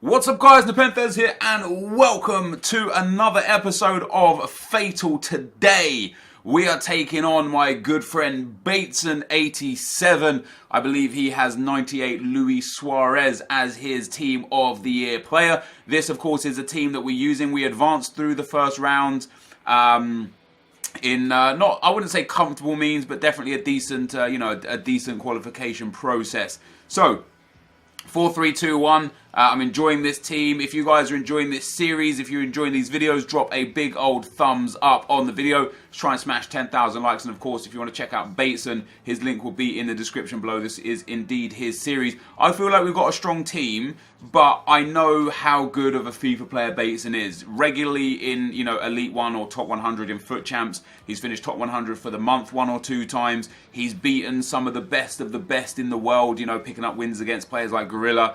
What's up guys, NepentheZ here and welcome to another episode of Fatal. Today we are taking on my good friend Bateson 87. I believe he has 98 Luis Suarez as his Team of the Year player. This of course is a team that we're using. We advanced through the first round in not, I wouldn't say comfortable means, but definitely a decent, a decent qualification process. So 4-3-2-1. I'm enjoying this team. If you guys are enjoying this series, if you're enjoying these videos, drop a big old thumbs up on the video. Let's try and smash 10,000 likes. And of course, if you want to check out Bateson, his link will be in the description below. This is indeed his series. I feel like we've got a strong team, but I know how good of a FIFA player Bateson is. Regularly in, Elite 1 or Top 100 in Foot Champs. He's finished Top 100 for the month 1 or 2 times. He's beaten some of the best in the world, picking up wins against players like Gorilla.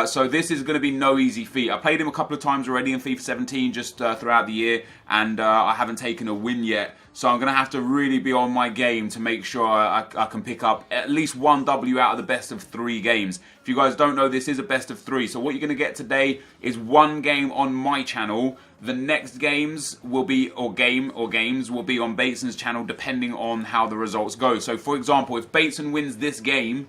So this is going to be no easy feat. I played him a couple of times already in FIFA 17 just throughout the year, and I haven't taken a win yet. So I'm going to have to really be on my game to make sure I can pick up at least one W out of the best of 3 games. If you guys don't know, this is a best of 3. So what you're going to get today is 1 game on my channel. The next games will be, games will be on Bateson's channel depending on how the results go. So for example, if Bateson wins this game,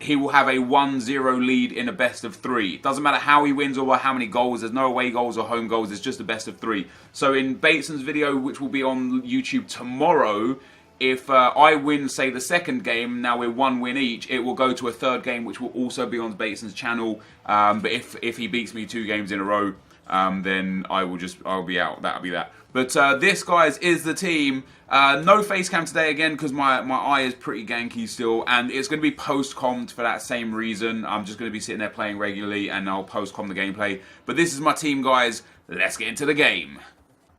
he will have a 1-0 lead in a best of 3. It doesn't matter how he wins or how many goals. There's no away goals or home goals. It's just a best of 3. So in Bateson's video, which will be on YouTube tomorrow, if I win, say, the second game, now we're 1 win each, it will go to a 3rd game, which will also be on Bateson's channel. But if he beats me 2 games in a row, then I'll be out. That'll be that. But this, guys, is the team. No face cam today again because my eye is pretty ganky still, and it's going to be post-commed for that same reason. I'm just going to be sitting there playing regularly and I'll post-com the gameplay. But this is my team, guys. Let's get into the game.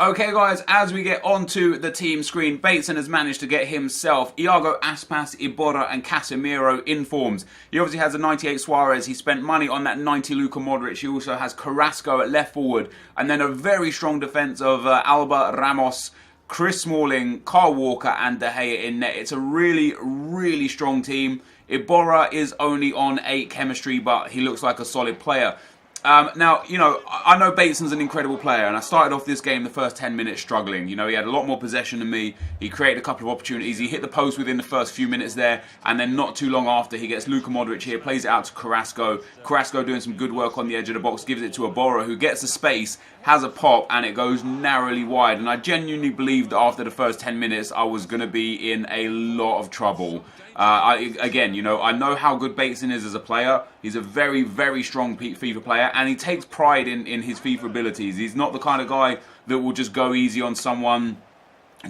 Okay guys, as we get onto the team screen, Bateson has managed to get himself Iago Aspas, Iborra and Casemiro in forms. He obviously has a 98 Suarez. He spent money on that 90 Luka Modric. He also has Carrasco at left forward. And then a very strong defence of Alba, Ramos, Chris Smalling, Kyle Walker and De Gea in net. It's a really, really strong team. Iborra is only on 8 chemistry, but he looks like a solid player. Now, I know Bateson's an incredible player, and I started off this game the first 10 minutes struggling. He had a lot more possession than me. He created a couple of opportunities. He hit the post within the first few minutes there, and then not too long after, he gets Luka Modric here, plays it out to Carrasco. Carrasco doing some good work on the edge of the box, gives it to Iborra, who gets the space, has a pop, and it goes narrowly wide. And I genuinely believed that after the first 10 minutes, I was going to be in a lot of trouble. I know how good Bateson is as a player. He's a very, very strong FIFA player, and he takes pride in his FIFA abilities. He's not the kind of guy that will just go easy on someone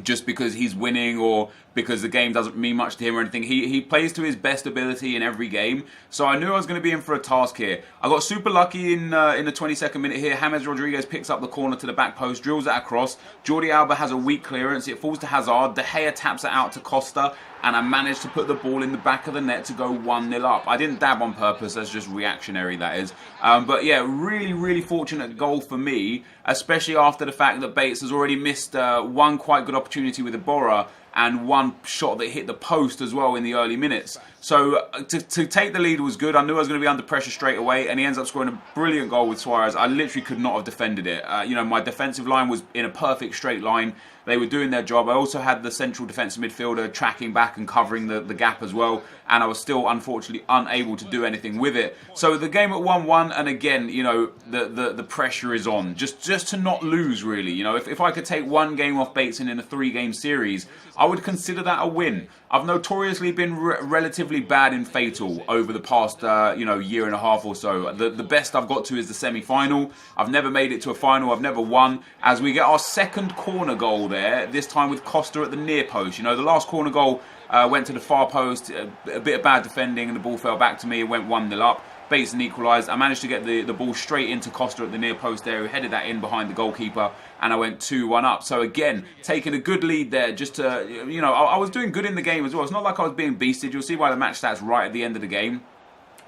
just because he's winning or because the game doesn't mean much to him or anything. He plays to his best ability in every game. So I knew I was going to be in for a task here. I got super lucky in the 22nd minute here. James Rodriguez picks up the corner to the back post, drills it across. Jordi Alba has a weak clearance. It falls to Hazard. De Gea taps it out to Costa. And I managed to put the ball in the back of the net to go 1-0 up. I didn't dab on purpose. That's just reactionary, that is. But yeah, really, really fortunate goal for me, especially after the fact that Bates has already missed 1 quite good opportunity with Iborra and 1 shot that hit the post as well in the early minutes. So to take the lead was good. I knew I was going to be under pressure straight away, and he ends up scoring a brilliant goal with Suarez. I literally could not have defended it. My defensive line was in a perfect straight line. They were doing their job. I also had the central defensive midfielder tracking back and covering the gap as well, and I was still unfortunately unable to do anything with it. So the game at 1-1, and again, the pressure is on. Just to not lose, really. If I could take 1 game off Bateson in a 3-game series, I would consider that a win. I've notoriously been relatively bad in Fatal over the past, year and a half or so. The best I've got to is the semi-final. I've never made it to a final. I've never won. As we get our 2nd corner goal there, this time with Costa at the near post. The last corner goal went to the far post, a bit of bad defending, and the ball fell back to me and went 1-0 up. Bateson equalised. I managed to get the ball straight into Costa at the near post there, who headed that in behind the goalkeeper, and I went 2-1 up. So again, taking a good lead there, just to, I was doing good in the game as well. It's not like I was being beasted. You'll see why the match stats right at the end of the game.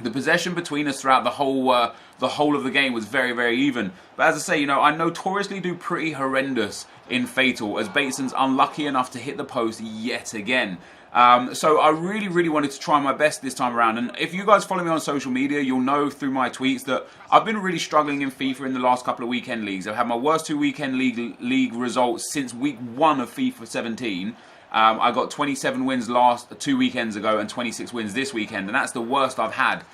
The possession between us throughout the whole of the game was very, very even. But as I say, I notoriously do pretty horrendous in Fatal, as Bateson's unlucky enough to hit the post yet again. So I really wanted to try my best this time around. And if you guys follow me on social media, you'll know through my tweets that I've been really struggling in FIFA in the last couple of weekend leagues. I've had my worst 2 weekend league results since week 1 of FIFA 17. I got 27 wins last 2 weekends ago and 26 wins this weekend, and that's the worst I've had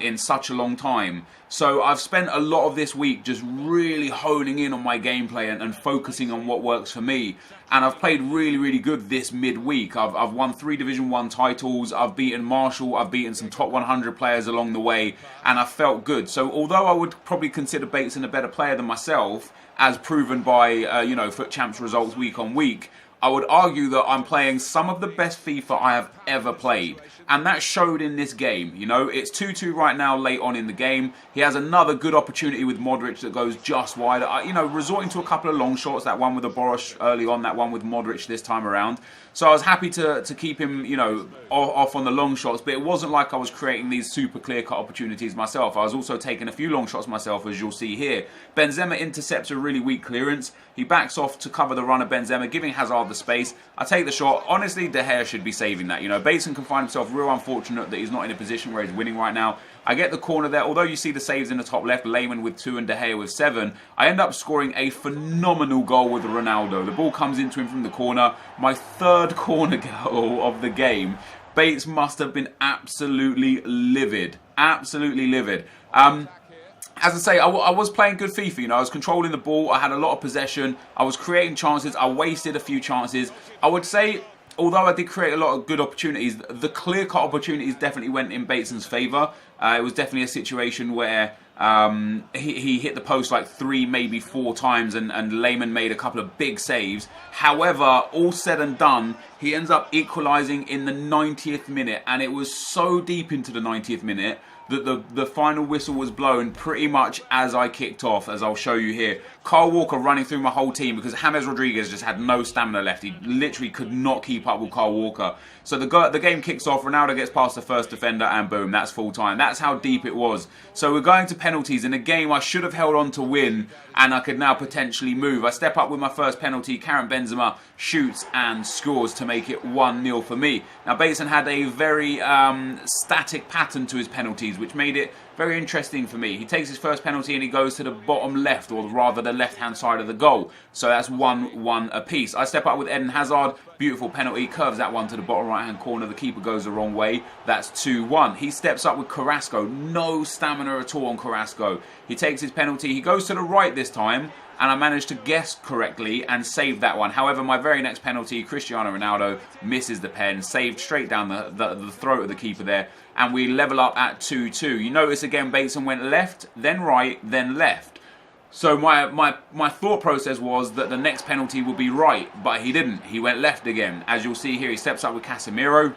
in such a long time. So I've spent a lot of this week just really honing in on my gameplay and focusing on what works for me. And I've played really good this midweek. I've won 3 Division 1 titles, I've beaten Marshall, I've beaten some top 100 players along the way, and I felt good. So although I would probably consider Bateson a better player than myself, as proven by FUT Champs results week on week, I would argue that I'm playing some of the best FIFA I have ever played. And that showed in this game. You know, it's 2-2 right now late on in the game. He has another good opportunity with Modric that goes just wide. Resorting to a couple of long shots. That one with the Boros early on, that one with Modric this time around. So I was happy to keep him, off on the long shots. But it wasn't like I was creating these super clear-cut opportunities myself. I was also taking a few long shots myself, as you'll see here. Benzema intercepts a really weak clearance. He backs off to cover the run of Benzema, giving Hazard the space. I take the shot. Honestly, De Gea should be saving that. Bateson can find himself real unfortunate that he's not in a position where he's winning right now. I get the corner there. Although you see the saves in the top left, Lehmann with 2 and De Gea with 7, I end up scoring a phenomenal goal with Ronaldo. The ball comes into him from the corner. My 3rd corner goal of the game. Bates must have been absolutely livid. Absolutely livid. As I say, I was playing good FIFA, I was controlling the ball, I had a lot of possession, I was creating chances, I wasted a few chances. I would say, although I did create a lot of good opportunities, the clear-cut opportunities definitely went in Bateson's favour. It was definitely a situation where he hit the post like 3, maybe 4 times, and Lehmann made a couple of big saves. However, all said and done, he ends up equalising in the 90th minute, and it was so deep into the 90th minute that the final whistle was blown pretty much as I kicked off, as I'll show you here. Kyle Walker running through my whole team because James Rodriguez just had no stamina left. He literally could not keep up with Kyle Walker. So the game kicks off, Ronaldo gets past the first defender, and boom, that's full time. That's how deep it was. So we're going to penalties. In a game I should have held on to win, and I could now potentially move. I step up with my first penalty. Karim Benzema shoots and scores to make it 1-0 for me. Now Bateson had a very static pattern to his penalties, which made it very interesting for me. He takes his first penalty and he goes to the bottom left, or rather the left-hand side of the goal. So that's 1-1 apiece. I step up with Eden Hazard. Beautiful penalty. Curves that one to the bottom right-hand corner. The keeper goes the wrong way. That's 2-1. He steps up with Carrasco. No stamina at all on Carrasco. He takes his penalty. He goes to the right this time, and I managed to guess correctly and save that one. However, my very next penalty, Cristiano Ronaldo misses the pen, saved straight down the throat of the keeper there, and we level up at 2-2. You notice again, Bateson went left, then right, then left. So my thought process was that the next penalty would be right, but he didn't. He went left again. As you'll see here, he steps up with Casemiro,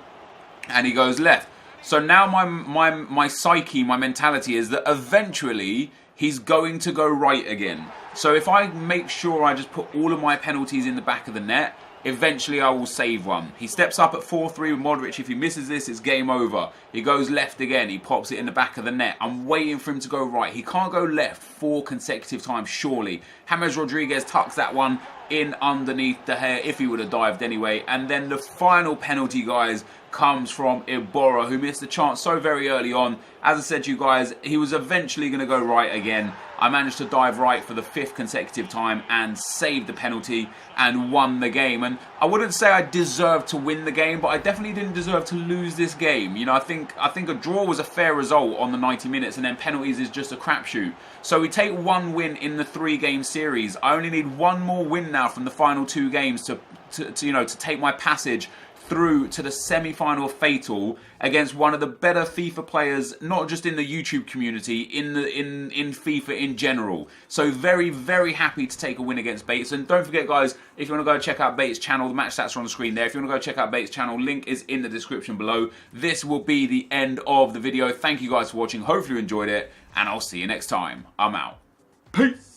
and he goes left. So now my psyche, my mentality is that eventually he's going to go right again. So if I make sure I just put all of my penalties in the back of the net, eventually I will save one. He steps up at 4-3 with Modric. If he misses this, it's game over. He goes left again. He pops it in the back of the net. I'm waiting for him to go right. He can't go left 4 consecutive times, surely. James Rodriguez tucks that one in underneath De Gea if he would have dived anyway. And then the final penalty, guys, comes from Iborra, who missed the chance so very early on. As I said to you guys, he was eventually going to go right again. I managed to dive right for the 5th consecutive time and save the penalty and won the game. And I wouldn't say I deserved to win the game, but I definitely didn't deserve to lose this game. I think a draw was a fair result on the 90 minutes, and then penalties is just a crapshoot. So we take 1 win in the 3-game series. I only need 1 more win now from the final 2 games to take my passage through to the semi-final of F8TAL against one of the better FIFA players, not just in the YouTube community, in FIFA in general. So very, very happy to take a win against Bateson. Don't forget, guys, if you want to go check out Bates' channel, the match stats are on the screen there. If you want to go check out Bates' channel, link is in the description below. This will be the end of the video. Thank you guys for watching. Hopefully you enjoyed it, and I'll see you next time. I'm out. Peace.